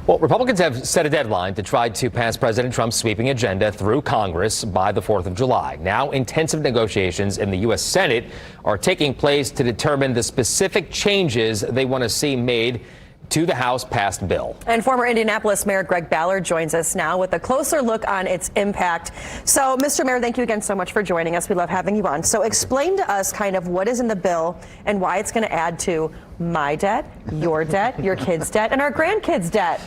Well, Republicans have set a deadline to try to pass President Trump's sweeping agenda through Congress by the 4th of July. Now, intensive negotiations in the U.S. Senate are taking place to determine the specific changes they want to see made to the House-passed bill. And former Indianapolis Mayor Greg Ballard joins us now with a closer look on its impact. So, Mr. Mayor, thank you again so much for joining us. We love having you on. So explain to us kind of what is in the bill and why it's going to add to my debt, your kids' debt, and our grandkids' debt.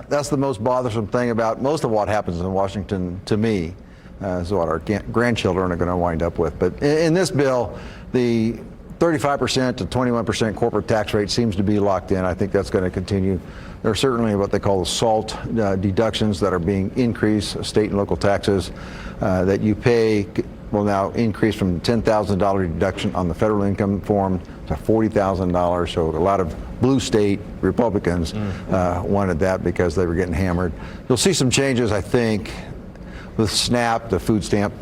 That's the most bothersome thing about most of what happens in Washington to me, is what our grandchildren are going to wind up with. But in this bill, the 35% to 21% corporate tax rate seems to be locked in. I think that's going to continue. There are certainly what they call the SALT deductions that are being increased, state and local taxes that you pay will now increase from $10,000 deduction on the federal income form to $40,000. So a lot of blue state Republicans wanted that because they were getting hammered. You'll see some changes, I think, with SNAP, the food stamp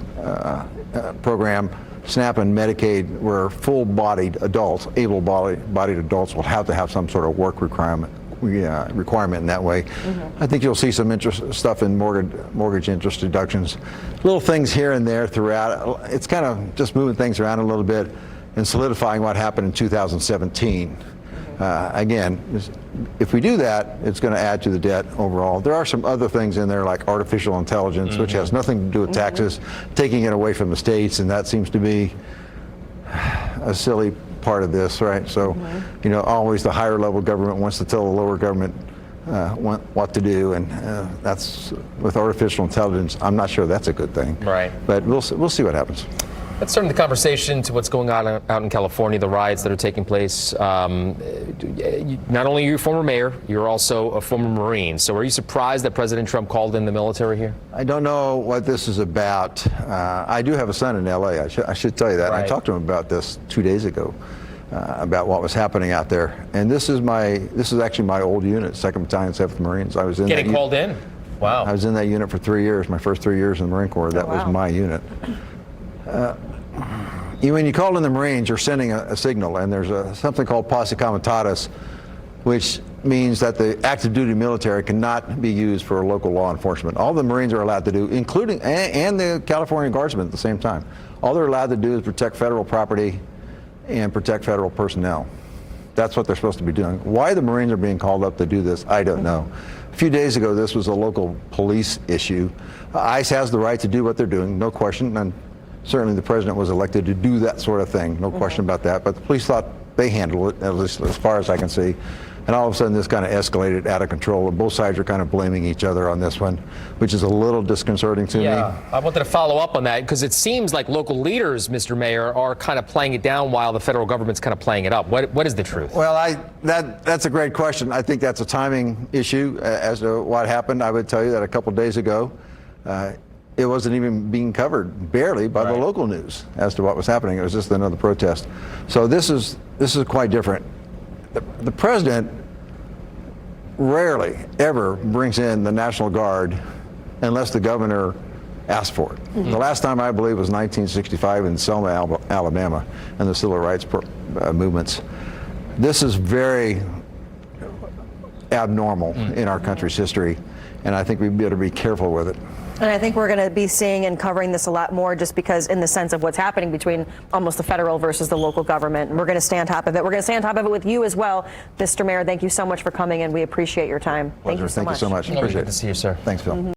program. SNAP and Medicaid, where full-bodied adults, able-bodied adults, will have to have some sort of work requirement in that way. I think you'll see some stuff in mortgage interest deductions, little things here and there throughout. It's kind of just moving things around a little bit and solidifying what happened in 2017. Again, if we do that, it's going to add to the debt overall. There are some other things in there like artificial intelligence, which has nothing to do with taxes, taking it away from the states, and that seems to be a silly part of this, right? So, you know, always the higher level government wants to tell the lower government what to do, and that's with artificial intelligence. I'm not sure that's a good thing. Right. But we'll see what happens. Let's turn the conversation to what's going on out in California, the riots that are taking place. Not only are you a former mayor, you're also a former Marine. So are you surprised that President Trump called in the military here? I don't know what this is about. I do have a son in L.A. I should tell you that. Right. I talked to him about this 2 days ago, about what was happening out there. And this is actually my old unit, 2nd Battalion, 7th Marines. I was in Getting called in? Wow. I was in that unit for 3 years, my first 3 years in the Marine Corps. That was my unit. When you call in the Marines, you're sending a signal, and there's something called posse comitatus, which means that the active duty military cannot be used for local law enforcement. All the Marines are allowed to do, including and the California Guardsmen at the same time, all they're allowed to do is protect federal property and protect federal personnel. That's what they're supposed to be doing. Why the Marines are being called up to do this, I don't know. A few days ago, this was a local police issue. ICE has the right to do what they're doing, no question, and certainly the president was elected to do that sort of thing, no question about that. But the police thought they handled it, at least as far as I can see. And all of a sudden, this kind of escalated out of control, and both sides are kind of blaming each other on this one, which is a little disconcerting to me. I wanted to follow up on that because it seems like local leaders, Mr. Mayor, are kind of playing it down while the federal government's kind of playing it up. What is the truth? Well, that's a great question. I think that's a timing issue as to what happened. I would tell you that a couple days ago, it wasn't even being covered, barely, by the local news as to what was happening. It was just another protest. So this is quite different. The president rarely ever brings in the National Guard unless the governor asks for it. The last time, I believe, was 1965 in Selma, Alabama, and the civil rights movements. This is very abnormal in our country's history, and I think we better be careful with it. And I think we're going to be seeing and covering this a lot more just because in the sense of what's happening between almost the federal versus the local government. And we're going to stay on top of it. We're going to stay on top of it with you as well. Mr. Mayor, thank you so much for coming in. We appreciate your time. Pleasure. Thank you so much. Appreciate it. Good to see you, sir. Thanks, Phil.